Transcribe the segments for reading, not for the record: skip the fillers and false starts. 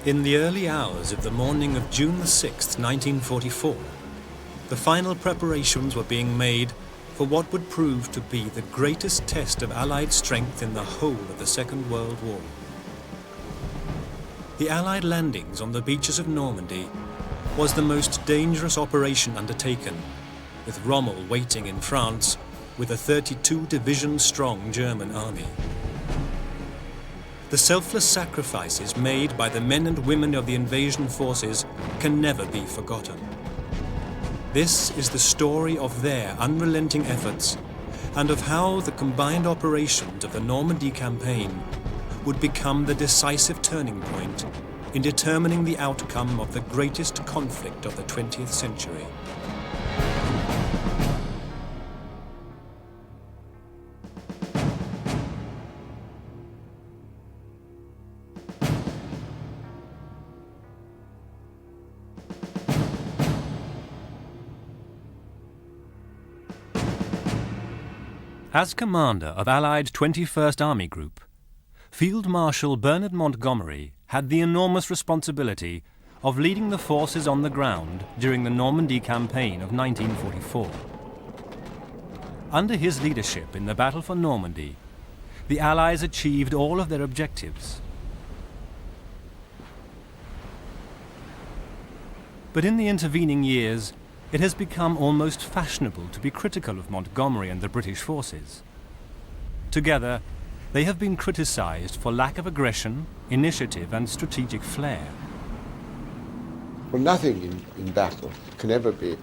In the early hours of the morning of June 6, 1944, the final preparations were being made for what would prove to be the greatest test of Allied strength in the whole of the Second World War. The Allied landings on the beaches of Normandy was the most dangerous operation undertaken, with Rommel waiting in France with a 32-division-strong German army. The selfless sacrifices made by the men and women of the invasion forces can never be forgotten. This is the story of their unrelenting efforts and of how the combined operations of the Normandy campaign would become the decisive turning point in determining the outcome of the greatest conflict of the 20th century. As commander of Allied 21st Army Group, Field Marshal Bernard Montgomery had the enormous responsibility of leading the forces on the ground during the Normandy campaign of 1944. Under his leadership in the Battle for Normandy, the Allies achieved all of their objectives. But in the intervening years, it has become almost fashionable to be critical of Montgomery and the British forces. Together, they have been criticized for lack of aggression, initiative and strategic flair. Well, nothing in battle can ever be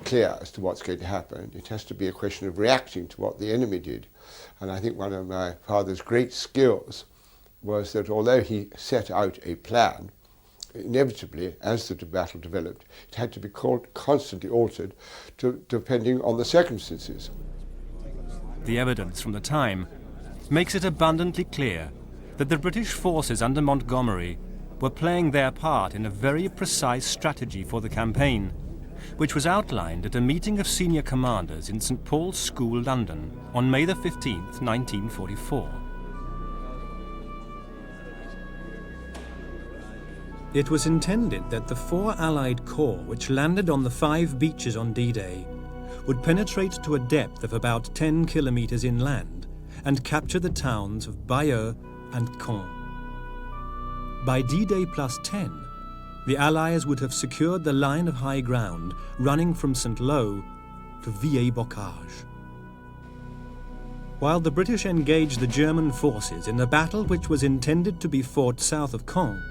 clear as to what's going to happen. It has to be a question of reacting to what the enemy did. And I think one of my father's great skills was that although he set out a plan, inevitably, as the battle developed, it had to be constantly altered depending on the circumstances. The evidence from the time makes it abundantly clear that the British forces under Montgomery were playing their part in a very precise strategy for the campaign, which was outlined at a meeting of senior commanders in St. Paul's School, London, on May the 15th, 1944. It was intended that the 4 Allied corps which landed on the 5 beaches on D-Day would penetrate to a depth of about 10 kilometers inland and capture the towns of Bayeux and Caen. By D-Day plus 10, the Allies would have secured the line of high ground running from Saint-Lô to Villers-Bocage. While the British engaged the German forces in a battle which was intended to be fought south of Caen,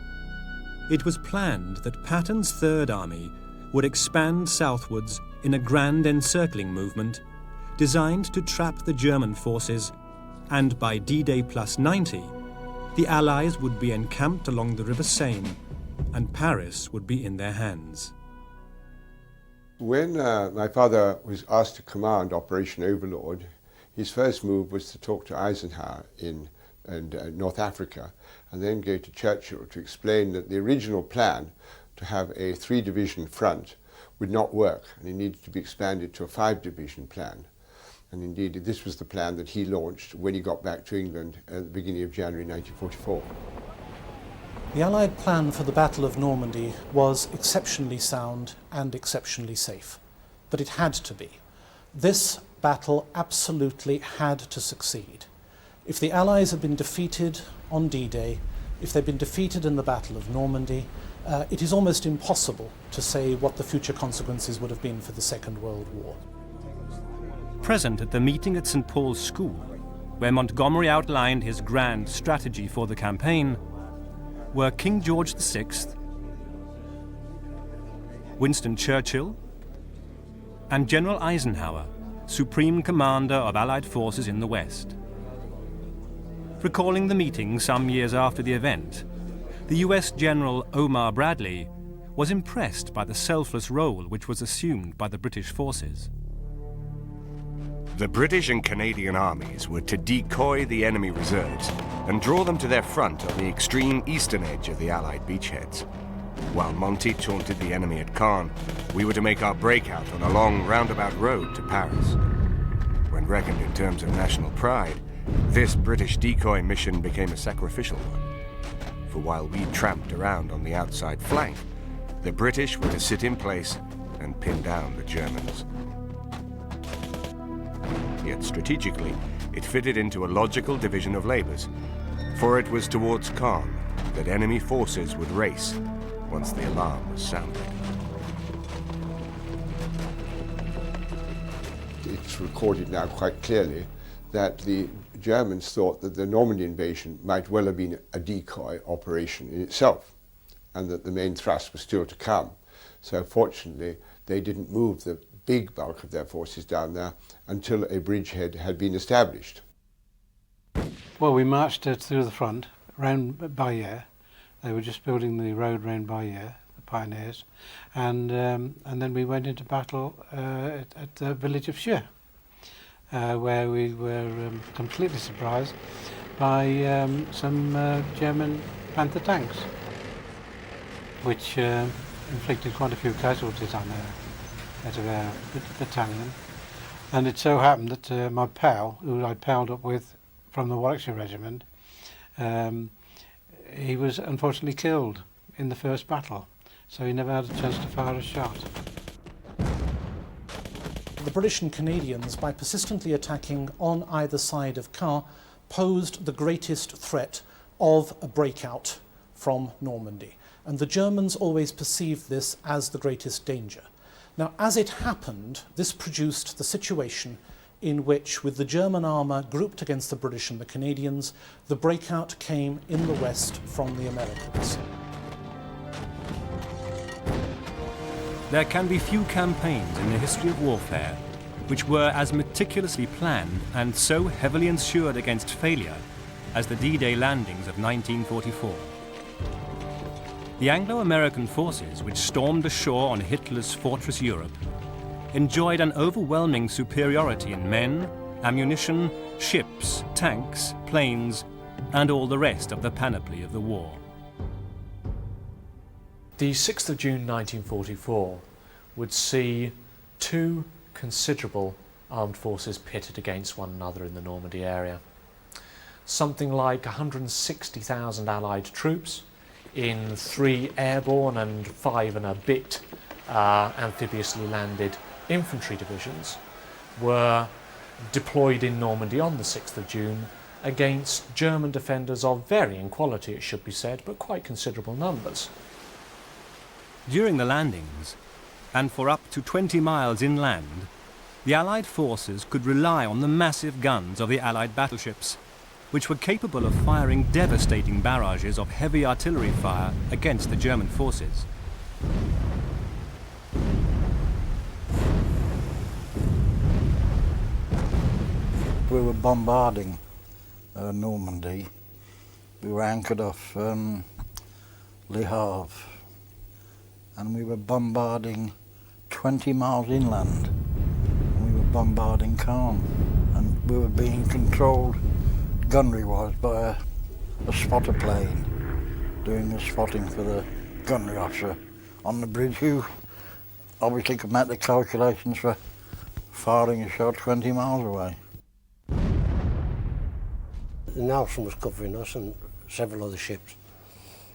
it was planned that Patton's Third Army would expand southwards in a grand encircling movement designed to trap the German forces, and by D-Day plus 90, the Allies would be encamped along the River Seine and Paris would be in their hands. When my father was asked to command Operation Overlord, his first move was to talk to Eisenhower in North Africa, and then go to Churchill to explain that the original plan to have a 3-division front would not work, and it needed to be expanded to a 5-division plan. And indeed, this was the plan that he launched when he got back to England at the beginning of January 1944. The Allied plan for the Battle of Normandy was exceptionally sound and exceptionally safe, but it had to be. This battle absolutely had to succeed. If the Allies had been defeated on D-Day, if they'd been defeated in the Battle of Normandy, it is almost impossible to say what the future consequences would have been for the Second World War. Present at the meeting at St. Paul's School, where Montgomery outlined his grand strategy for the campaign, were King George VI, Winston Churchill, and General Eisenhower, Supreme Commander of Allied forces in the West. Recalling the meeting some years after the event, the US General Omar Bradley was impressed by the selfless role which was assumed by the British forces. The British and Canadian armies were to decoy the enemy reserves and draw them to their front on the extreme eastern edge of the Allied beachheads. While Monty taunted the enemy at Caen, we were to make our breakout on a long roundabout road to Paris. When reckoned in terms of national pride, this British decoy mission became a sacrificial one. for while we tramped around on the outside flank, the British were to sit in place and pin down the Germans. Yet strategically, it fitted into a logical division of labours, for it was towards Caen that enemy forces would race once the alarm was sounded. It's recorded now quite clearly that the Germans thought that the Normandy invasion might well have been a decoy operation in itself, and that the main thrust was still to come. So fortunately, they didn't move the big bulk of their forces down there until a bridgehead had been established. Well, we marched through the front, round Bayeux. They were just building the road round Bayeux, the pioneers, and then we went into battle at the village of Cheux, where we were completely surprised by some German Panther tanks, which inflicted quite a few casualties on our battalion. And it so happened that my pal, who I'd palled up with from the Warwickshire Regiment, he was unfortunately killed in the first battle, so he never had a chance to fire a shot. The British and Canadians, by persistently attacking on either side of Caen, posed the greatest threat of a breakout from Normandy. And the Germans always perceived this as the greatest danger. Now, as it happened, this produced the situation in which, with the German armour grouped against the British and the Canadians, the breakout came in the west from the Americans. There can be few campaigns in the history of warfare which were as meticulously planned and so heavily insured against failure as the D-Day landings of 1944. The Anglo-American forces which stormed ashore on Hitler's fortress Europe enjoyed an overwhelming superiority in men, ammunition, ships, tanks, planes, and all the rest of the panoply of the war. The 6th of June 1944 would see two considerable armed forces pitted against one another in the Normandy area. Something like 160,000 Allied troops in 3 airborne and 5 and a bit amphibiously landed infantry divisions were deployed in Normandy on the 6th of June against German defenders of varying quality, it should be said, but quite considerable numbers. During the landings, and for up to 20 miles inland, the Allied forces could rely on the massive guns of the Allied battleships, which were capable of firing devastating barrages of heavy artillery fire against the German forces. We were bombarding Normandy. We were anchored off Le Havre, and we were bombarding 20 miles inland. We were bombarding Caen, and we were being controlled gunnery-wise by a spotter plane doing the spotting for the gunnery officer on the bridge, who obviously could make the calculations for firing a shot 20 miles away. Nelson was covering us and several other ships,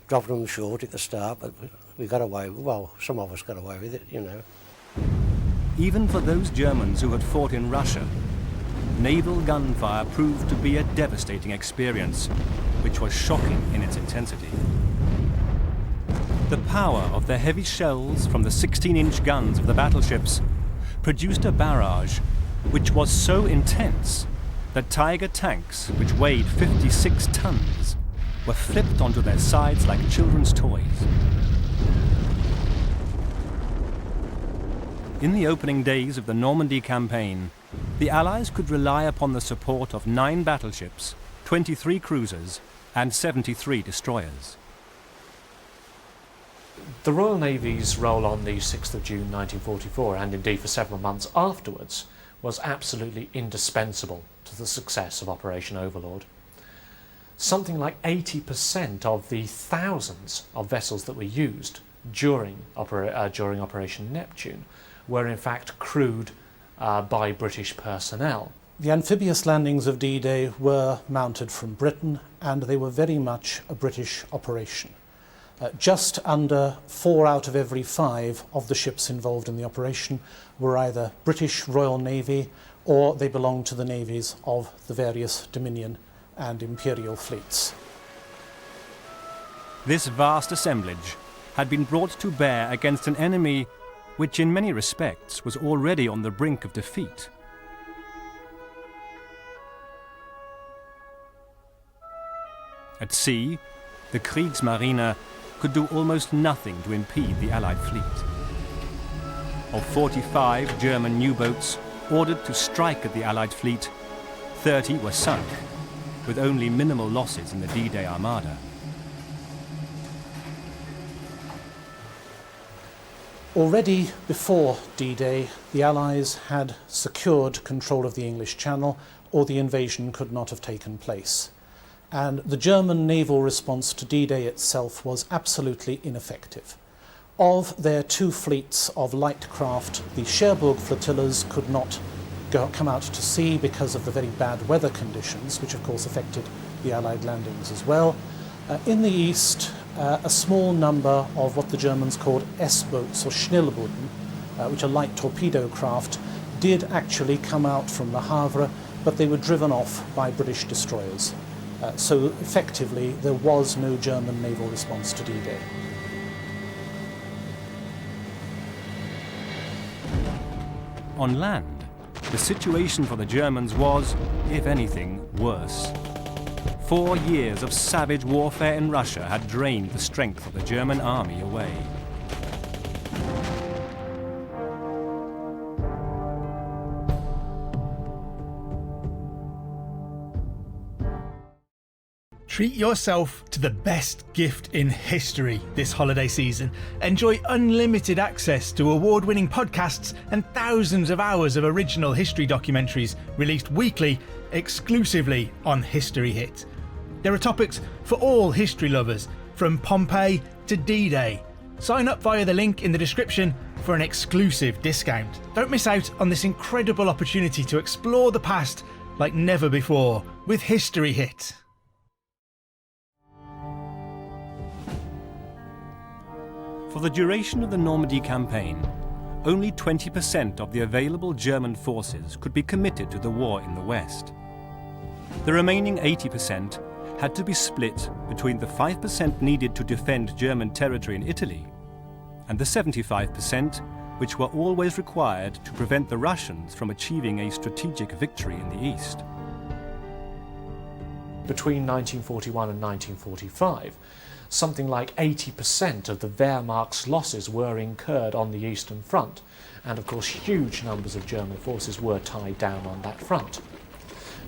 dropping them short at the start, but we got away, well, some of us got away with it, you know. Even for those Germans who had fought in Russia, naval gunfire proved to be a devastating experience, which was shocking in its intensity. The power of the heavy shells from the 16-inch guns of the battleships produced a barrage which was so intense that Tiger tanks, which weighed 56 tons, were flipped onto their sides like children's toys. In the opening days of the Normandy campaign, the Allies could rely upon the support of 9 battleships, 23 cruisers, and 73 destroyers. The Royal Navy's role on the 6th of June 1944, and indeed for several months afterwards, was absolutely indispensable to the success of Operation Overlord. Something like 80% of the thousands of vessels that were used during Operation Neptune were in fact crewed by British personnel. The amphibious landings of D-Day were mounted from Britain, and they were very much a British operation. Just under 4 out of every 5 of the ships involved in the operation were either British Royal Navy or they belonged to the navies of the various Dominion and Imperial fleets. This vast assemblage had been brought to bear against an enemy which in many respects was already on the brink of defeat. At sea, the Kriegsmarine could do almost nothing to impede the Allied fleet. Of 45 German U-boats ordered to strike at the Allied fleet, 30 were sunk, with only minimal losses in the D-Day armada. Already before D-Day, the Allies had secured control of the English Channel, or the invasion could not have taken place. And the German naval response to D-Day itself was absolutely ineffective. Of their 2 fleets of light craft, the Cherbourg flotillas could not come out to sea because of the very bad weather conditions, which of course affected the Allied landings as well. In the east, a small number of what the Germans called S-boats or Schnellbooten, which are light torpedo craft, did actually come out from Le Havre, but they were driven off by British destroyers. So effectively, there was no German naval response to D-Day. On land, the situation for the Germans was, if anything, worse. 4 years of savage warfare in Russia had drained the strength of the German army away. Treat yourself to the best gift in history this holiday season. Enjoy unlimited access to award-winning podcasts and thousands of hours of original history documentaries released weekly exclusively on History Hit. There are topics for all history lovers, from Pompeii to D-Day. Sign up via the link in the description for an exclusive discount. Don't miss out on this incredible opportunity to explore the past like never before with History Hit. For the duration of the Normandy campaign, only 20% of the available German forces could be committed to the war in the west. The remaining 80% had to be split between the 5% needed to defend German territory in Italy and the 75% which were always required to prevent the Russians from achieving a strategic victory in the east. Between 1941 and 1945, something like 80% of the Wehrmacht's losses were incurred on the Eastern Front, and of course huge numbers of German forces were tied down on that front.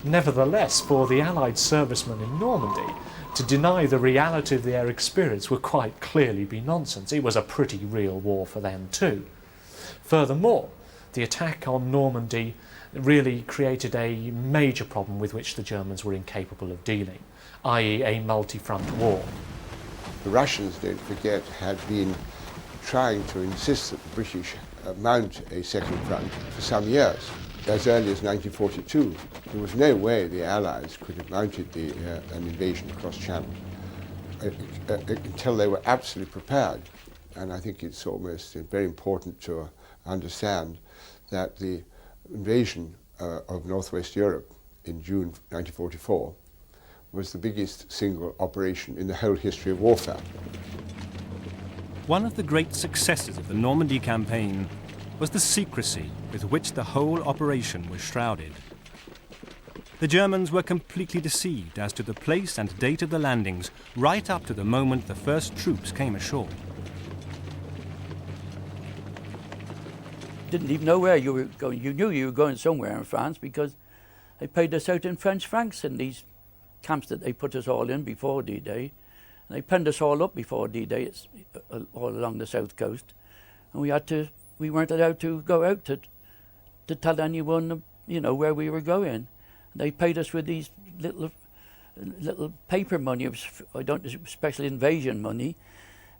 Nevertheless, for the Allied servicemen in Normandy, to deny the reality of their experience would quite clearly be nonsense. It was a pretty real war for them too. Furthermore, the attack on Normandy really created a major problem with which the Germans were incapable of dealing, i.e. a multi-front war. The Russians, don't forget, had been trying to insist that the British mount a second front for some years. As early as 1942, there was no way the Allies could have mounted an invasion across Channel until they were absolutely prepared. And I think it's almost very important to understand that the invasion of Northwest Europe in June 1944 was the biggest single operation in the whole history of warfare. One of the great successes of the Normandy campaign was the secrecy with which the whole operation was shrouded. The Germans were completely deceived as to the place and date of the landings right up to the moment the first troops came ashore. Didn't even know where you were going. You knew you were going somewhere in France because they paid us out in French francs in these camps that they put us all in before D-Day. And they penned us all up before D-Day all along the south coast. And we weren't allowed to go out to tell anyone, where we were going. And they paid us with these little paper money, special invasion money.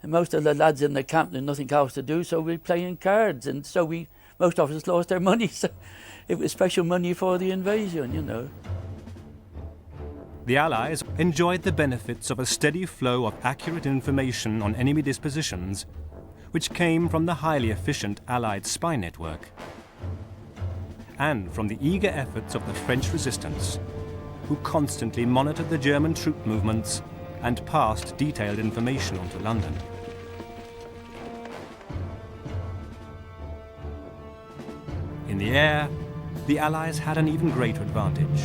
And most of the lads in the camp had nothing else to do, so we were playing cards. And so when most of us lost their money, so it was special money for the invasion, you know. The Allies enjoyed the benefits of a steady flow of accurate information on enemy dispositions, which came from the highly efficient Allied spy network, and from the eager efforts of the French resistance, who constantly monitored the German troop movements and passed detailed information on to London. In the air, the Allies had an even greater advantage.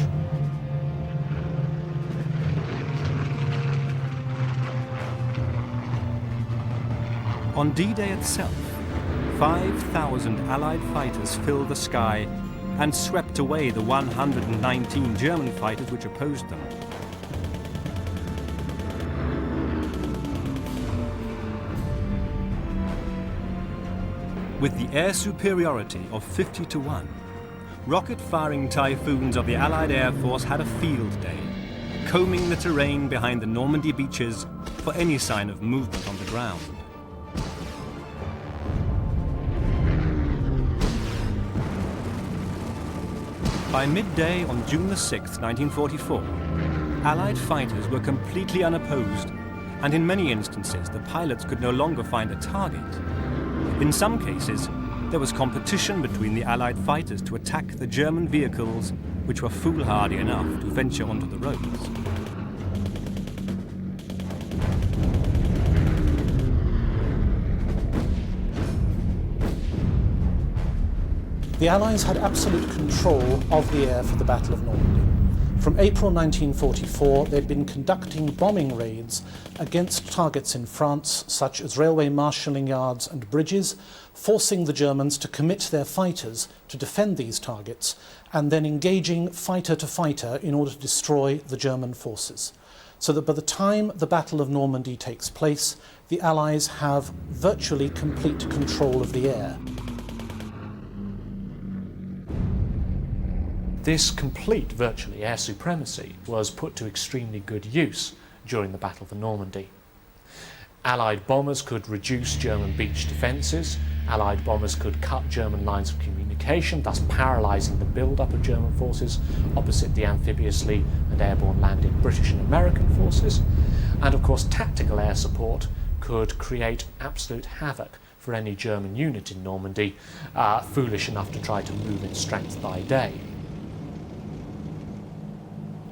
On D-Day itself, 5,000 Allied fighters filled the sky and swept away the 119 German fighters which opposed them. With the air superiority of 50-1, rocket-firing typhoons of the Allied Air Force had a field day, combing the terrain behind the Normandy beaches for any sign of movement on the ground. By midday on June the 6th, 1944, Allied fighters were completely unopposed, and in many instances the pilots could no longer find a target. In some cases, there was competition between the Allied fighters to attack the German vehicles which were foolhardy enough to venture onto the roads. The Allies had absolute control of the air for the Battle of Normandy. From April 1944, they'd been conducting bombing raids against targets in France, such as railway marshalling yards and bridges, forcing the Germans to commit their fighters to defend these targets, and then engaging fighter to fighter in order to destroy the German forces. So that by the time the Battle of Normandy takes place, the Allies have virtually complete control of the air. This complete, virtually, air supremacy was put to extremely good use during the Battle of Normandy. Allied bombers could reduce German beach defences, Allied bombers could cut German lines of communication, thus paralysing the build-up of German forces opposite the amphibiously and airborne landed British and American forces, and of course tactical air support could create absolute havoc for any German unit in Normandy, foolish enough to try to move in strength by day.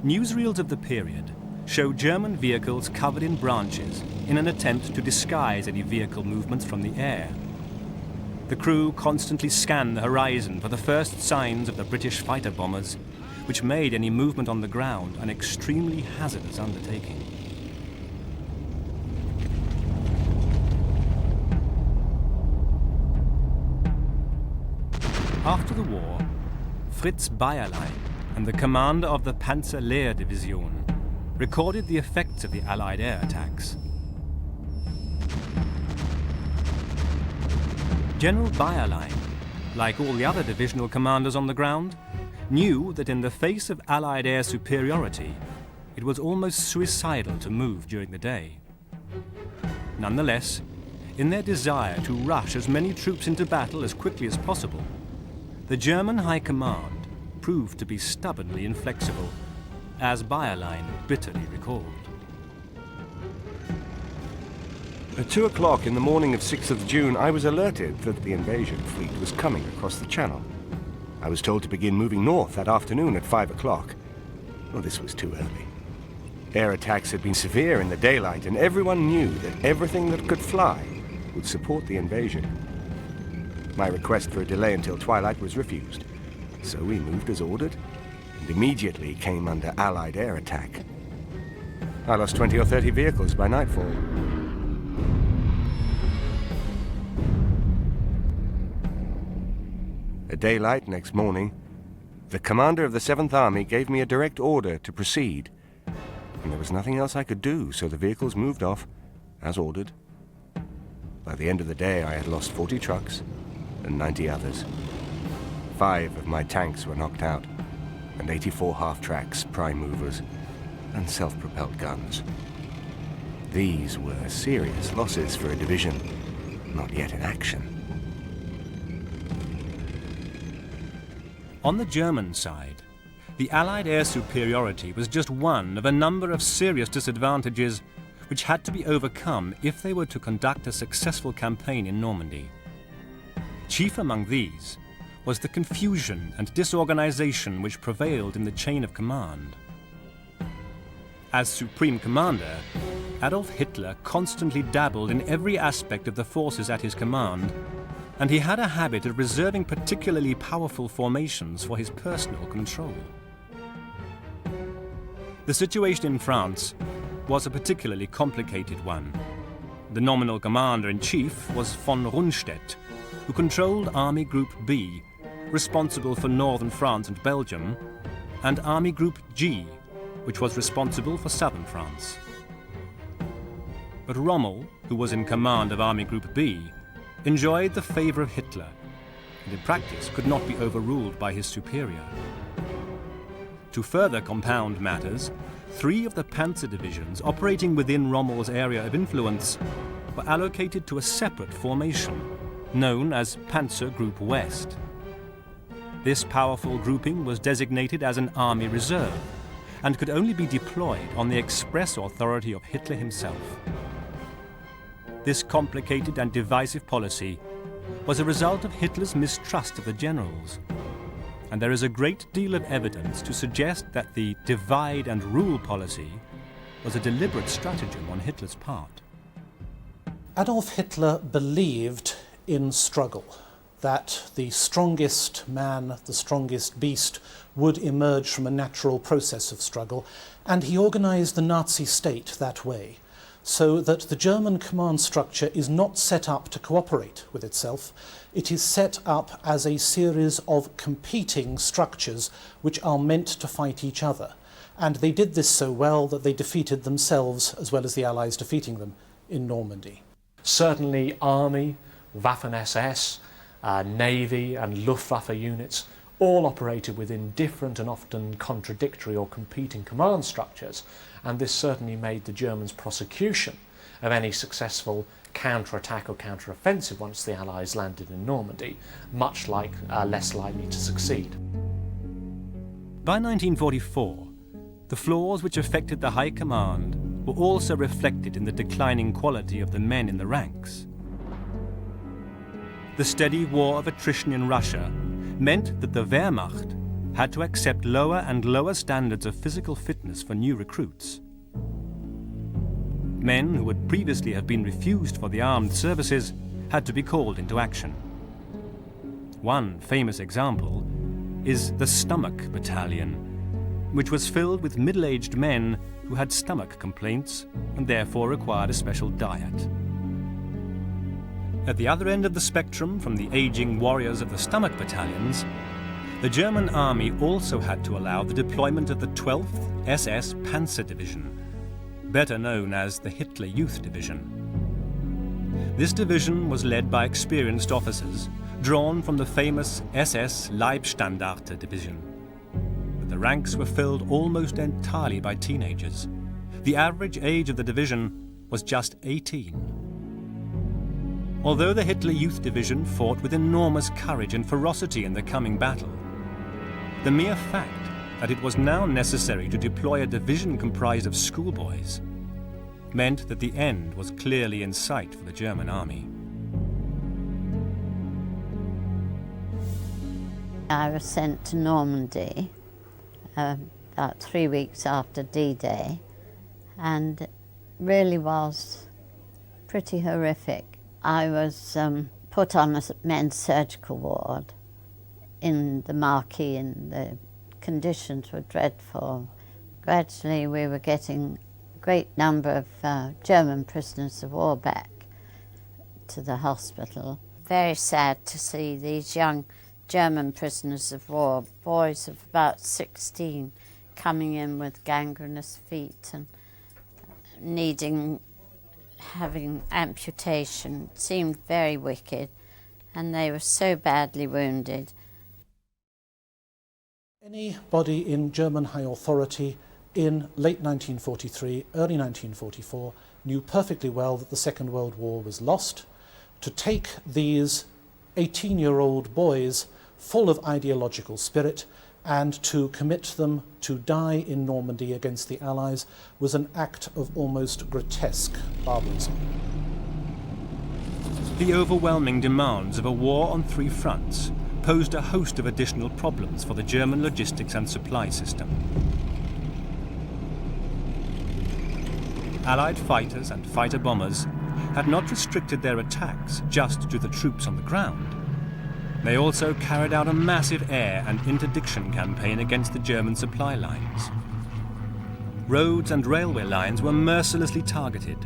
Newsreels of the period show German vehicles covered in branches in an attempt to disguise any vehicle movements from the air. The crew constantly scanned the horizon for the first signs of the British fighter bombers, which made any movement on the ground an extremely hazardous undertaking. After the war, Fritz Bayerlein and the commander of the Panzerlehrdivision recorded the effects of the Allied air attacks. General Bayerlein, like all the other divisional commanders on the ground, knew that in the face of Allied air superiority, it was almost suicidal to move during the day. Nonetheless, in their desire to rush as many troops into battle as quickly as possible, the German High Command proved to be stubbornly inflexible, as Bayerlein bitterly recalled. At 2 o'clock in the morning of 6th of June, I was alerted that the invasion fleet was coming across the Channel. I was told to begin moving north that afternoon at 5 o'clock. Well, this was too early. Air attacks had been severe in the daylight, and everyone knew that everything that could fly would support the invasion. My request for a delay until twilight was refused. So we moved as ordered, and immediately came under Allied air attack. I lost 20 or 30 vehicles by nightfall. At daylight next morning, the commander of the 7th Army gave me a direct order to proceed, and there was nothing else I could do, so the vehicles moved off, as ordered. By the end of the day, I had lost 40 trucks and 90 others. 5 of my tanks were knocked out, and 84 half-tracks, prime movers, and self-propelled guns. These were serious losses for a division not yet in action. On the German side, the Allied air superiority was just one of a number of serious disadvantages which had to be overcome if they were to conduct a successful campaign in Normandy. Chief among these was the confusion and disorganization which prevailed in the chain of command. As Supreme Commander, Adolf Hitler constantly dabbled in every aspect of the forces at his command, and he had a habit of reserving particularly powerful formations for his personal control. The situation in France was a particularly complicated one. The nominal commander-in-chief was von Rundstedt, who controlled Army Group B, responsible for northern France and Belgium, and Army Group G, which was responsible for southern France. But Rommel, who was in command of Army Group B, enjoyed the favour of Hitler, and in practice could not be overruled by his superior. To further compound matters, 3 of the panzer divisions operating within Rommel's area of influence were allocated to a separate formation, known as Panzer Group West. This powerful grouping was designated as an army reserve and could only be deployed on the express authority of Hitler himself. This complicated and divisive policy was a result of Hitler's mistrust of the generals, and there is a great deal of evidence to suggest that the divide and rule policy was a deliberate stratagem on Hitler's part. Adolf Hitler believed in struggle, that the strongest man, the strongest beast, would emerge from a natural process of struggle, and he organized the Nazi state that way, so that the German command structure is not set up to cooperate with itself. It is set up as a series of competing structures which are meant to fight each other. And they did this so well that they defeated themselves as well as the Allies defeating them in Normandy. Certainly Army, Waffen-SS, Navy and Luftwaffe units all operated within different and often contradictory or competing command structures, and this certainly made the Germans' prosecution of any successful counter-attack or counter-offensive once the Allies landed in Normandy much less likely to succeed. By 1944, the flaws which affected the High Command were also reflected in the declining quality of the men in the ranks. The steady war of attrition in Russia meant that the Wehrmacht had to accept lower and lower standards of physical fitness for new recruits. Men who would previously have been refused for the armed services had to be called into action. One famous example is the Stomach Battalion, which was filled with middle-aged men who had stomach complaints and therefore required a special diet. At the other end of the spectrum from the aging warriors of the Stomach Battalions, the German army also had to allow the deployment of the 12th SS Panzer Division, better known as the Hitler Youth Division. This division was led by experienced officers drawn from the famous SS Leibstandarte Division. But the ranks were filled almost entirely by teenagers. The average age of the division was just 18. Although the Hitler Youth Division fought with enormous courage and ferocity in the coming battle, the mere fact that it was now necessary to deploy a division comprised of schoolboys meant that the end was clearly in sight for the German army. I was sent to Normandy about 3 weeks after D-Day, and it really was pretty horrific. I was put on a men's surgical ward in the Marquis, and the conditions were dreadful. Gradually we were getting a great number of German prisoners of war back to the hospital. Very sad to see these young German prisoners of war, boys of about 16, coming in with gangrenous feet and having amputation. It seemed very wicked, and they were so badly wounded. Anybody in German high authority in late 1943, early 1944, knew perfectly well that the Second World War was lost. To take these 18-year-old boys full of ideological spirit, and to commit them to die in Normandy against the Allies was an act of almost grotesque barbarism. The overwhelming demands of a war on three fronts posed a host of additional problems for the German logistics and supply system. Allied fighters and fighter bombers had not restricted their attacks just to the troops on the ground. They also carried out a massive air and interdiction campaign against the German supply lines. Roads and railway lines were mercilessly targeted,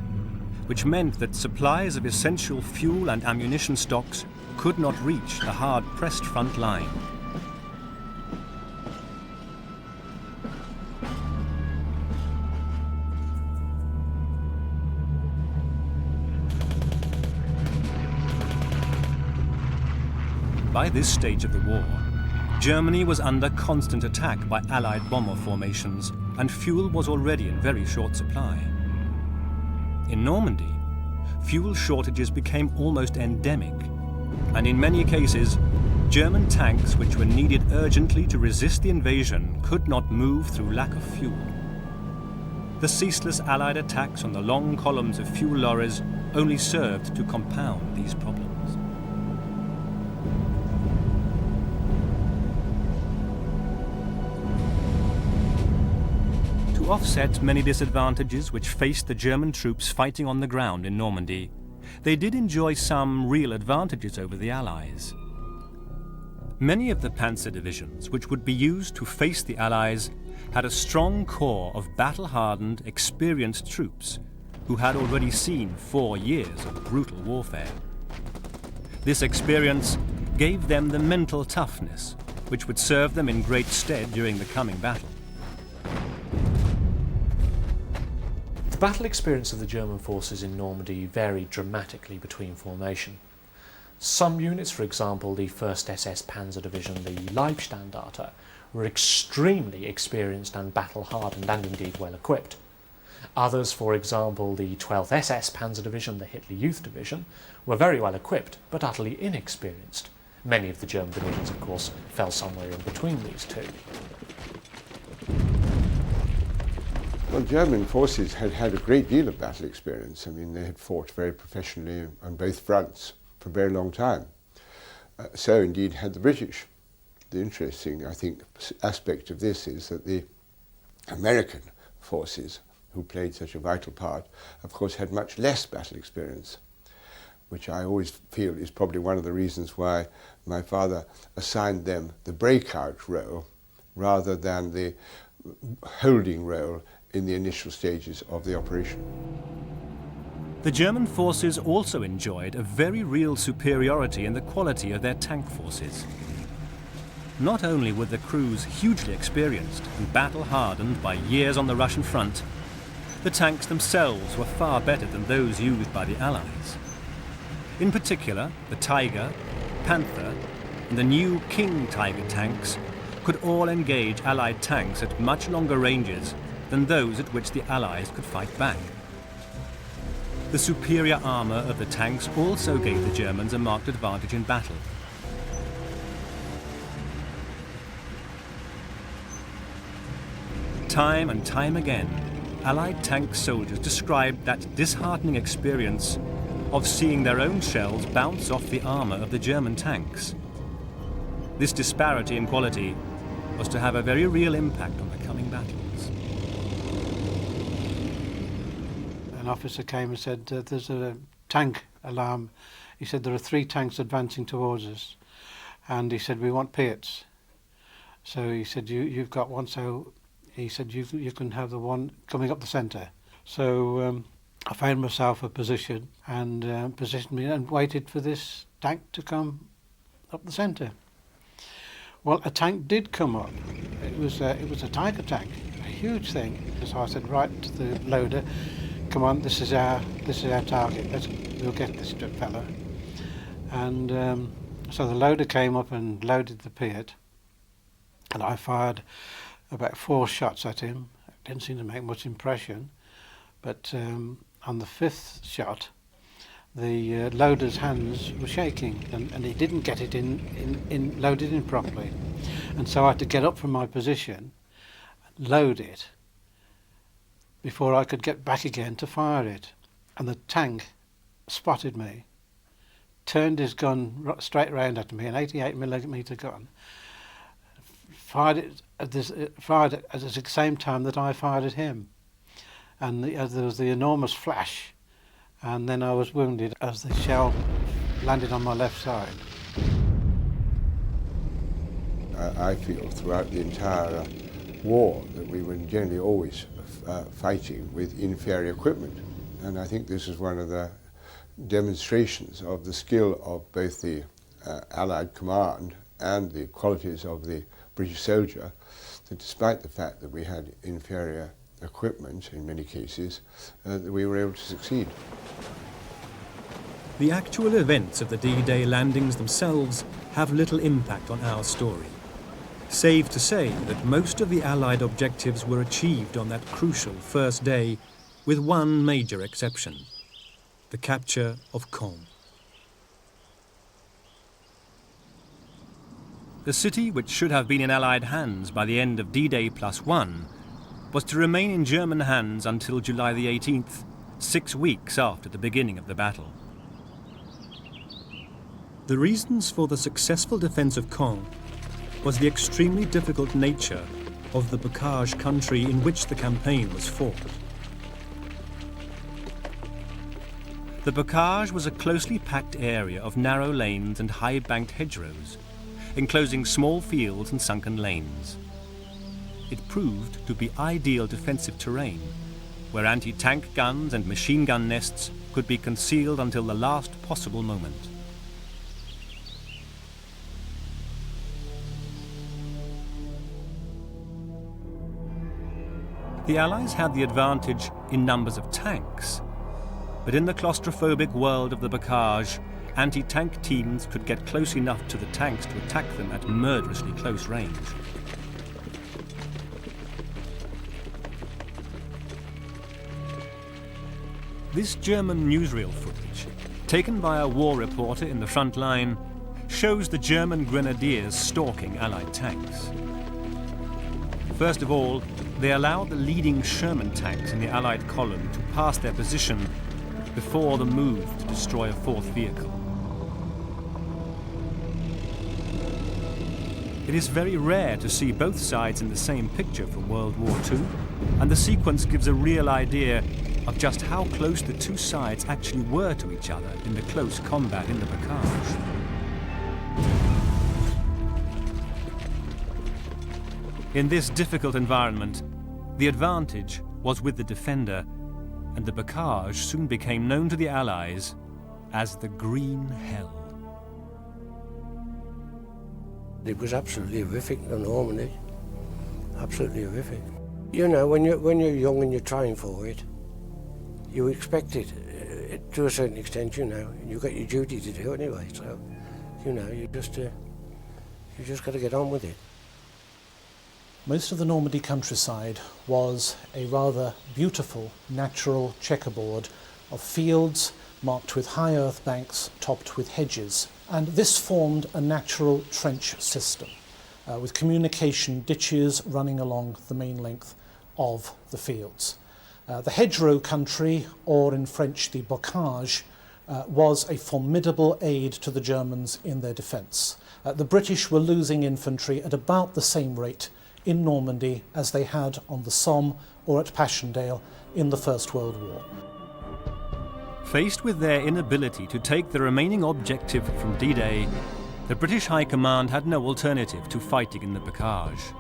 which meant that supplies of essential fuel and ammunition stocks could not reach the hard-pressed front line. By this stage of the war, Germany was under constant attack by Allied bomber formations, and fuel was already in very short supply. In Normandy, fuel shortages became almost endemic, and in many cases, German tanks which were needed urgently to resist the invasion could not move through lack of fuel. The ceaseless Allied attacks on the long columns of fuel lorries only served to compound these problems. To offset many disadvantages which faced the German troops fighting on the ground in Normandy, they did enjoy some real advantages over the Allies. Many of the panzer divisions which would be used to face the Allies had a strong core of battle-hardened, experienced troops who had already seen 4 years of brutal warfare. This experience gave them the mental toughness which would serve them in great stead during the coming battle. The battle experience of the German forces in Normandy varied dramatically between formation. Some units, for example the 1st SS Panzer Division, the Leibstandarte, were extremely experienced and battle-hardened and indeed well-equipped. Others, for example the 12th SS Panzer Division, the Hitler Youth Division, were very well equipped but utterly inexperienced. Many of the German divisions, of course, fell somewhere in between these two. Well, German forces had had a great deal of battle experience. I mean, they had fought very professionally on both fronts for a very long time. So indeed had the British. The interesting, I think, aspect of this is that the American forces, who played such a vital part, of course had much less battle experience, which I always feel is probably one of the reasons why my father assigned them the breakout role rather than the holding role in the initial stages of the operation. The German forces also enjoyed a very real superiority in the quality of their tank forces. Not only were the crews hugely experienced and battle-hardened by years on the Russian front, the tanks themselves were far better than those used by the Allies. In particular, the Tiger, Panther, and the new King Tiger tanks could all engage Allied tanks at much longer ranges than those at which the Allies could fight back. The superior armour of the tanks also gave the Germans a marked advantage in battle. Time and time again, Allied tank soldiers described that disheartening experience of seeing their own shells bounce off the armour of the German tanks. This disparity in quality was to have a very real impact on the coming battles. An officer came and said, there's a tank alarm. He said, there are 3 tanks advancing towards us. And he said, we want Piats. So he said, you've got one. So he said, you can have the one coming up the centre. So I found myself a position and positioned me and waited for this tank to come up the centre. Well, a tank did come up. It was a Tiger tank, a huge thing. So I said, right to the loader, come on, this is our target. We'll get this fella. And so the loader came up and loaded the Piat, and I fired about 4 shots at him. It didn't seem to make much impression, but on the 5th shot, the loader's hands were shaking, and he didn't get it loaded in properly. And so I had to get up from my position, load it, before I could get back again to fire it. And the tank spotted me, turned his gun straight round at me, an 88mm gun, fired it at the same time that I fired at him. And there was the enormous flash, and then I was wounded as the shell landed on my left side. I feel throughout the entire war that we were generally always fighting with inferior equipment. And I think this is one of the demonstrations of the skill of both the Allied command and the qualities of the British soldier, that despite the fact that we had inferior equipment in many cases, that we were able to succeed. The actual events of the D-Day landings themselves have little impact on our story, save to say that most of the Allied objectives were achieved on that crucial first day, with one major exception: the capture of Caen. The city, which should have been in Allied hands by the end of D-Day +1, was to remain in German hands until July the 18th, 6 weeks after the beginning of the battle. The reasons for the successful defence of Caen was the extremely difficult nature of the Bocage country in which the campaign was fought. The Bocage was a closely packed area of narrow lanes and high-banked hedgerows, enclosing small fields and sunken lanes. It proved to be ideal defensive terrain, where anti-tank guns and machine gun nests could be concealed until the last possible moment. The Allies had the advantage in numbers of tanks, but in the claustrophobic world of the Bocage, anti-tank teams could get close enough to the tanks to attack them at murderously close range. This German newsreel footage, taken by a war reporter in the front line, shows the German grenadiers stalking Allied tanks. First of all, they allowed the leading Sherman tanks in the Allied column to pass their position before the move to destroy a fourth vehicle. It is very rare to see both sides in the same picture from World War II, and the sequence gives a real idea of just how close the two sides actually were to each other in the close combat in the Bocage. In this difficult environment, the advantage was with the defender, and the Bocage soon became known to the Allies as the Green Hell. It was absolutely horrific, the Normandy. Absolutely horrific. You know, when you're young and you're trying for it, you expect it to a certain extent. You know, you've got your duty to do anyway. So, you know, you just got to get on with it. Most of the Normandy countryside was a rather beautiful natural checkerboard of fields marked with high earth banks topped with hedges, and this formed a natural trench system with communication ditches running along the main length of the fields. The hedgerow country, or in French the bocage, was a formidable aid to the Germans in their defence. The British were losing infantry at about the same rate in Normandy as they had on the Somme or at Passchendaele in the First World War. Faced with their inability to take the remaining objective from D-Day, the British High Command had no alternative to fighting in the Bocage.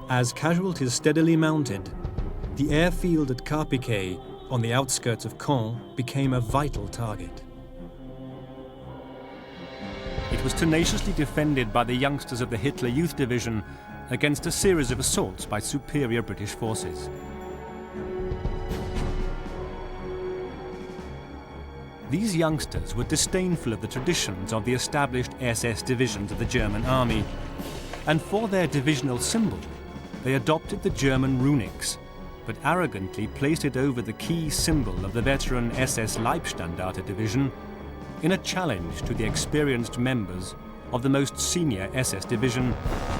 As casualties steadily mounted, the airfield at Carpiquet, on the outskirts of Caen, became a vital target. It was tenaciously defended by the youngsters of the Hitler Youth Division against a series of assaults by superior British forces. These youngsters were disdainful of the traditions of the established SS divisions of the German army, and for their divisional symbol, they adopted the German runics, but arrogantly placed it over the key symbol of the veteran SS Leibstandarte Division in a challenge to the experienced members of the most senior SS division,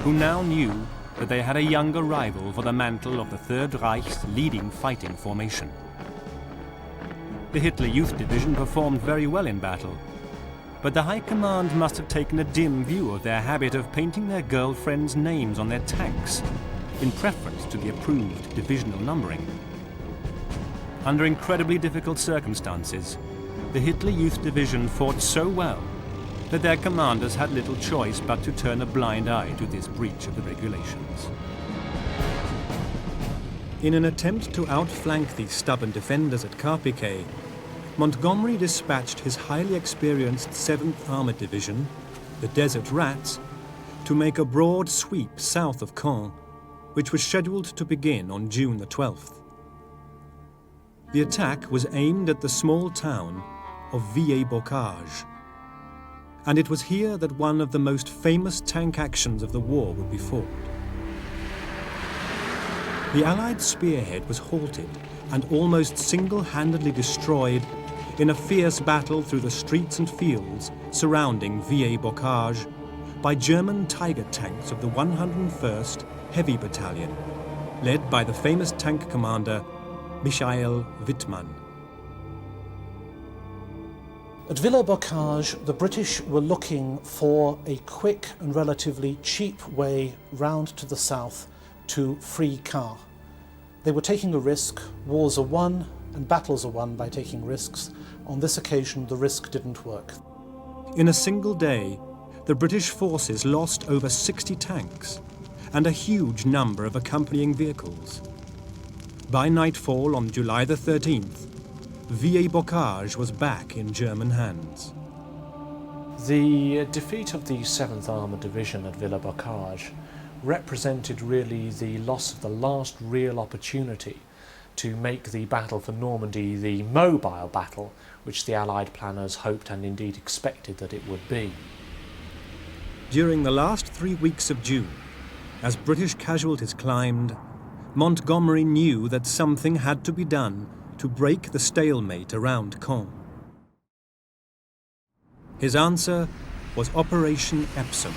who now knew that they had a younger rival for the mantle of the Third Reich's leading fighting formation. The Hitler Youth Division performed very well in battle, but the High Command must have taken a dim view of their habit of painting their girlfriends' names on their tanks, in preference to the approved divisional numbering. Under incredibly difficult circumstances, the Hitler Youth Division fought so well that their commanders had little choice but to turn a blind eye to this breach of the regulations. In an attempt to outflank these stubborn defenders at Carpiquet, Montgomery dispatched his highly experienced 7th Armoured Division, the Desert Rats, to make a broad sweep south of Caen, which was scheduled to begin on June the 12th. The attack was aimed at the small town of Villers-Bocage, and it was here that one of the most famous tank actions of the war would be fought. The Allied spearhead was halted and almost single-handedly destroyed in a fierce battle through the streets and fields surrounding Villers-Bocage by German Tiger tanks of the 101st Heavy Battalion, led by the famous tank commander Michael Wittmann. At Villers-Bocage, the British were looking for a quick and relatively cheap way round to the south to free Caen. They were taking a risk. Wars are won and battles are won by taking risks. On this occasion, the risk didn't work. In a single day, the British forces lost over 60 tanks and a huge number of accompanying vehicles. By nightfall on July the 13th, Villers-Bocage was back in German hands. The defeat of the 7th Armoured Division at Villers-Bocage represented really the loss of the last real opportunity to make the battle for Normandy the mobile battle which the Allied planners hoped and indeed expected that it would be. During the last 3 weeks of June, as British casualties climbed, Montgomery knew that something had to be done to break the stalemate around Caen. His answer was Operation Epsom,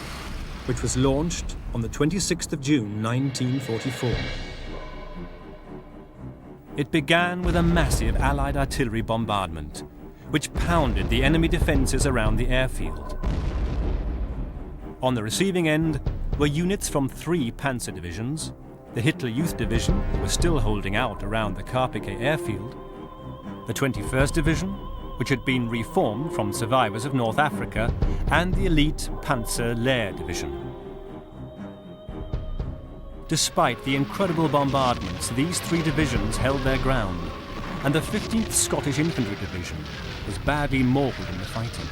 which was launched on the 26th of June 1944. It began with a massive Allied artillery bombardment, which pounded the enemy defences around the airfield. On the receiving end were units from 3 panzer divisions, the Hitler Youth Division, who was still holding out around the Carpiquet airfield, the 21st Division, which had been reformed from survivors of North Africa, and the elite Panzer Lehr Division. Despite the incredible bombardments, these 3 divisions held their ground, and the 15th Scottish Infantry Division was badly mauled in the fighting.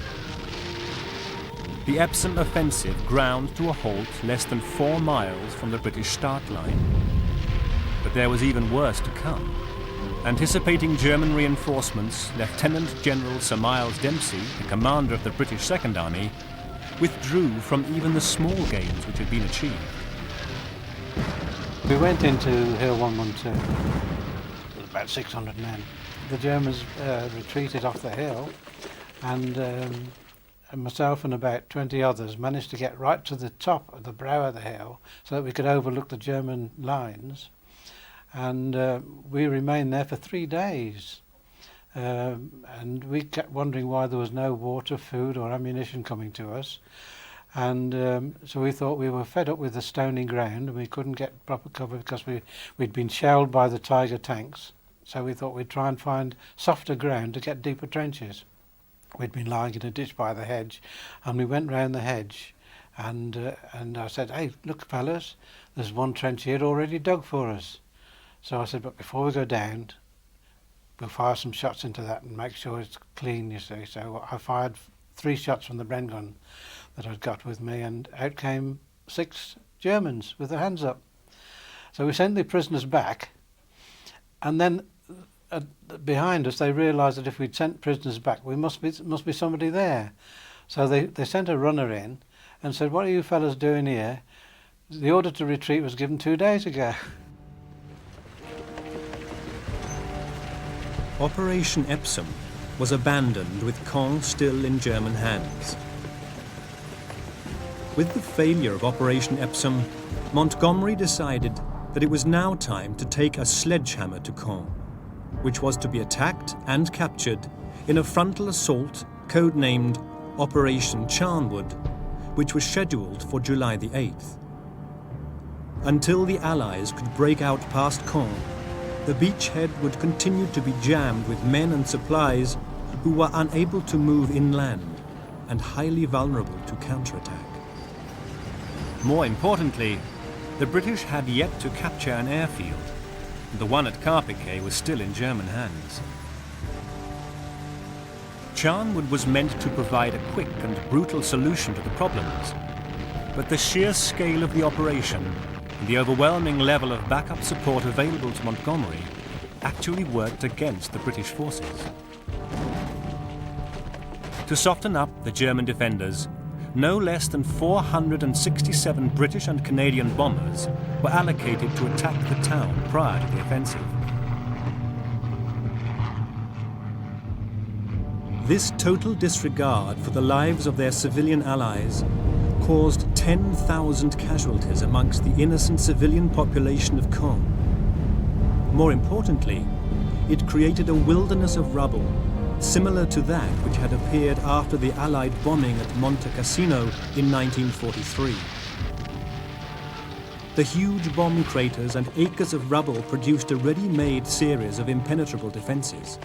The Epsom offensive ground to a halt less than 4 miles from the British start line. But there was even worse to come. Anticipating German reinforcements, Lieutenant General Sir Miles Dempsey, the commander of the British Second Army, withdrew from even the small gains which had been achieved. We went into Hill 112 with about 600 men. The Germans retreated off the hill, and myself and about 20 others managed to get right to the top of the brow of the hill so that we could overlook the German lines. And we remained there for 3 days. And we kept wondering why there was no water, food or ammunition coming to us. And so we thought we were fed up with the stony ground and we couldn't get proper cover because we'd been shelled by the Tiger tanks. So we thought we'd try and find softer ground to get deeper trenches. We'd been lying in a ditch by the hedge, and we went round the hedge, and I said, "Hey, look, fellas, there's one trench here already dug for us." So I said, "But before we go down, we'll fire some shots into that and make sure it's clean, you see." So I fired 3 shots from the Bren gun that I'd got with me, and out came 6 Germans with their hands up. So we sent the prisoners back, and then behind us they realised that if we'd sent prisoners back, we must be somebody there. So they sent a runner in and said, "What are you fellas doing here? The order to retreat was given 2 days ago." Operation Epsom was abandoned with Caen still in German hands. With the failure of Operation Epsom, Montgomery decided that it was now time to take a sledgehammer to Caen, which was to be attacked and captured in a frontal assault codenamed Operation Charnwood, which was scheduled for July the 8th. Until the Allies could break out past Caen, the beachhead would continue to be jammed with men and supplies who were unable to move inland and highly vulnerable to counterattack. More importantly, the British had yet to capture an airfield. The one at Carpiquet was still in German hands. Charnwood was meant to provide a quick and brutal solution to the problems, but the sheer scale of the operation and the overwhelming level of backup support available to Montgomery actually worked against the British forces. To soften up the German defenders, no less than 467 British and Canadian bombers were allocated to attack the town prior to the offensive. This total disregard for the lives of their civilian allies caused 10,000 casualties amongst the innocent civilian population of Caen. More importantly, it created a wilderness of rubble similar to that which had appeared after the Allied bombing at Monte Cassino in 1943. The huge bomb craters and acres of rubble produced a ready-made series of impenetrable defenses.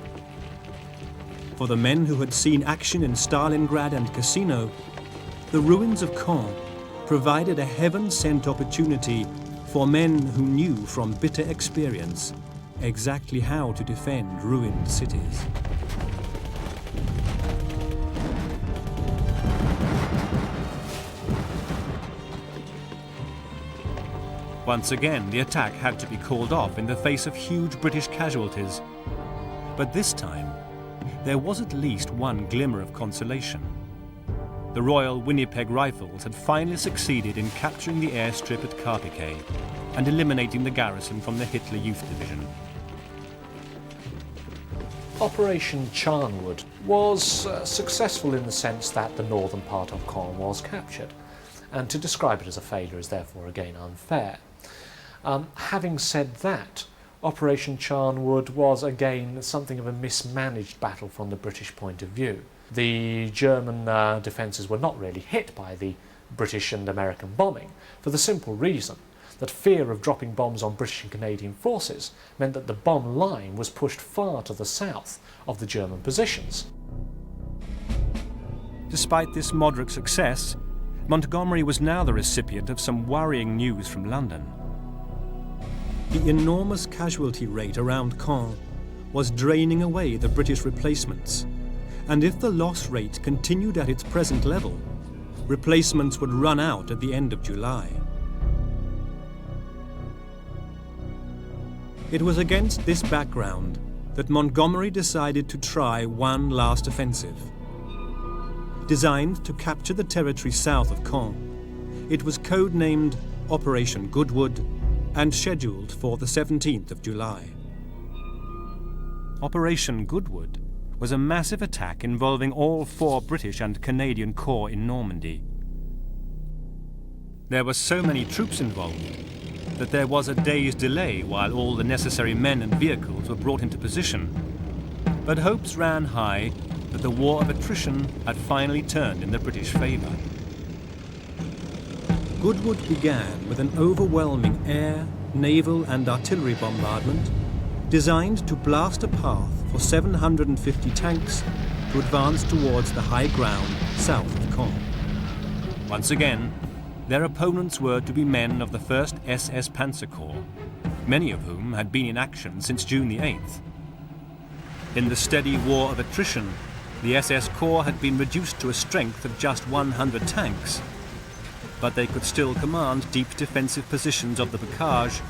For the men who had seen action in Stalingrad and Cassino, the ruins of Caen provided a heaven-sent opportunity for men who knew from bitter experience exactly how to defend ruined cities. Once again, the attack had to be called off in the face of huge British casualties. But this time, there was at least one glimmer of consolation. The Royal Winnipeg Rifles had finally succeeded in capturing the airstrip at Carpiquet and eliminating the garrison from the Hitler Youth Division. Operation Charnwood was successful in the sense that the northern part of Caen was captured, and to describe it as a failure is therefore again unfair. Having said that, Operation Charnwood was again something of a mismanaged battle from the British point of view. The German defences were not really hit by the British and American bombing for the simple reason that fear of dropping bombs on British and Canadian forces meant that the bomb line was pushed far to the south of the German positions. Despite this moderate success, Montgomery was now the recipient of some worrying news from London. The enormous casualty rate around Caen was draining away the British replacements, and if the loss rate continued at its present level, replacements would run out at the end of July. It was against this background that Montgomery decided to try one last offensive. Designed to capture the territory south of Caen, it was codenamed Operation Goodwood and scheduled for the 17th of July. Operation Goodwood was a massive attack involving all 4 British and Canadian corps in Normandy. There were so many troops involved that there was a day's delay while all the necessary men and vehicles were brought into position. But hopes ran high that the war of attrition had finally turned in the British favour. Goodwood began with an overwhelming air, naval and artillery bombardment designed to blast a path for 750 tanks to advance towards the high ground south of Caen. Once again, their opponents were to be men of the 1st SS Panzer Corps, many of whom had been in action since June the 8th. In the steady war of attrition, the SS Corps had been reduced to a strength of just 100 tanks, but they could still command deep defensive positions of the Bocage,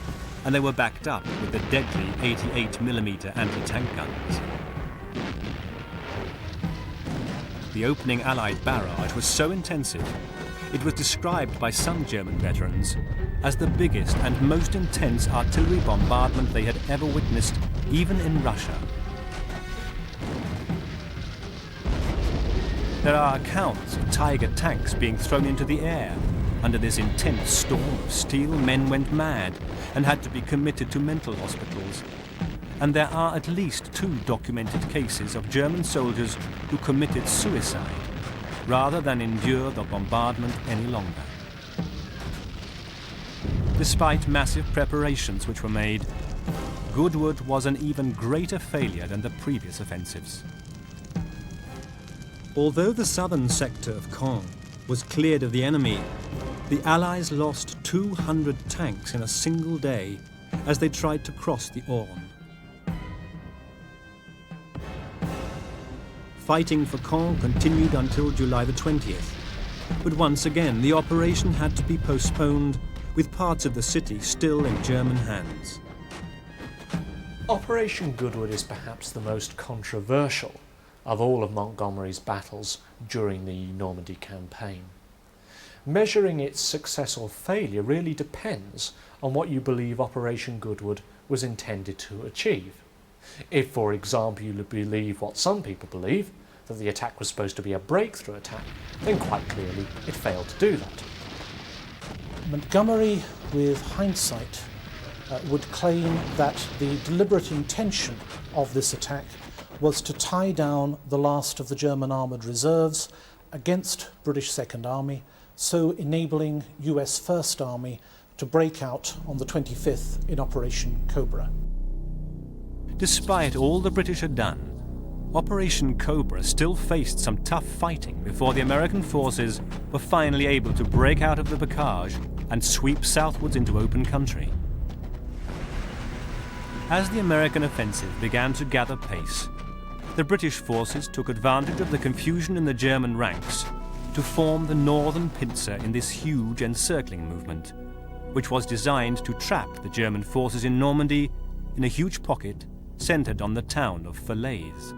and they were backed up with the deadly 88mm anti-tank guns. The opening Allied barrage was so intensive, it was described by some German veterans as the biggest and most intense artillery bombardment they had ever witnessed, even in Russia. There are accounts of Tiger tanks being thrown into the air. Under this intense storm of steel, men went mad and had to be committed to mental hospitals. And there are at least 2 documented cases of German soldiers who committed suicide rather than endure the bombardment any longer. Despite massive preparations which were made, Goodwood was an even greater failure than the previous offensives. Although the southern sector of Caen was cleared of the enemy, the Allies lost 200 tanks in a single day as they tried to cross the Orne. Fighting for Caen continued until July the 20th, but once again the operation had to be postponed, with parts of the city still in German hands. Operation Goodwood is perhaps the most controversial of all of Montgomery's battles during the Normandy campaign. Measuring its success or failure really depends on what you believe Operation Goodwood was intended to achieve. If, for example, you believe what some people believe, that the attack was supposed to be a breakthrough attack, then quite clearly it failed to do that. Montgomery, with hindsight, would claim that the deliberate intention of this attack was to tie down the last of the German armoured reserves against British Second Army, so enabling US First Army to break out on the 25th in Operation Cobra. Despite all the British had done, Operation Cobra still faced some tough fighting before the American forces were finally able to break out of the Bocage and sweep southwards into open country. As the American offensive began to gather pace, the British forces took advantage of the confusion in the German ranks to form the northern pincer in this huge encircling movement, which was designed to trap the German forces in Normandy in a huge pocket centred on the town of Falaise.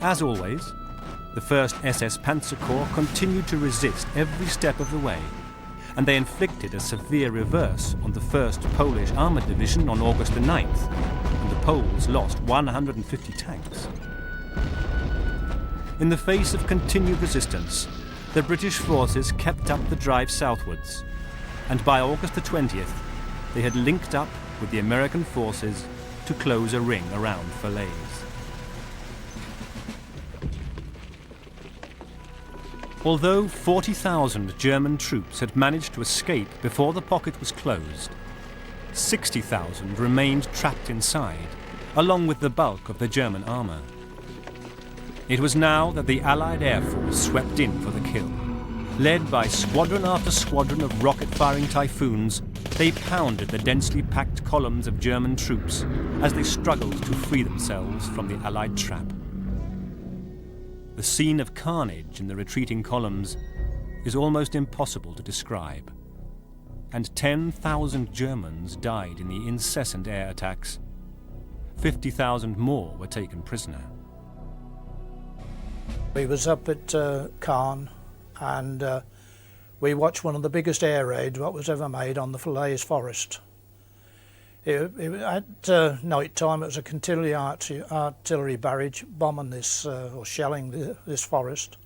As always, the 1st SS Panzer Corps continued to resist every step of the way, and they inflicted a severe reverse on the 1st Polish Armoured Division on August the 9th, and the Poles lost 150 tanks. In the face of continued resistance, the British forces kept up the drive southwards, and by August the 20th, they had linked up with the American forces to close a ring around Falaise. Although 40,000 German troops had managed to escape before the pocket was closed, 60,000 remained trapped inside, along with the bulk of the German armour. It was now that the Allied Air Force swept in for the kill. Led by squadron after squadron of rocket-firing Typhoons, they pounded the densely packed columns of German troops as they struggled to free themselves from the Allied trap. The scene of carnage in the retreating columns is almost impossible to describe, and 10,000 Germans died in the incessant air attacks. 50,000 more were taken prisoner. We was up at Caen, and we watched one of the biggest air raids what was ever made on the Falaise forest. At night time, it was a continually artillery barrage bombing this or shelling this forest.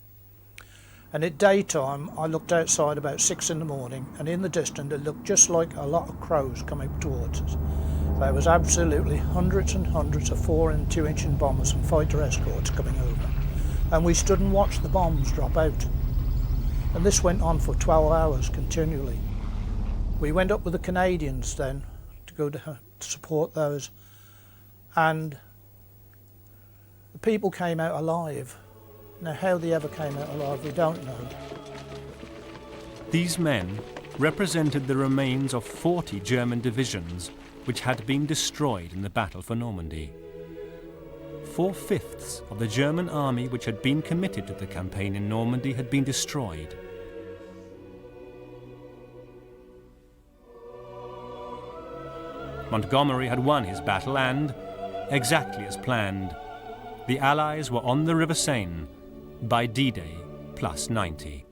And at daytime, I looked outside about 6 in the morning, and in the distance it looked just like a lot of crows coming towards us. There was absolutely hundreds and hundreds of 4- and 2-inch bombers and fighter escorts coming over. And we stood and watched the bombs drop out. And this went on for 12 hours continually. We went up with the Canadians then to go to support those, and the people came out alive. Now how they ever came out alive, we don't know. These men represented the remains of 40 German divisions which had been destroyed in the battle for Normandy. 4/5 of the German army which had been committed to the campaign in Normandy had been destroyed. Montgomery had won his battle and, exactly as planned, the Allies were on the River Seine by D-Day +90.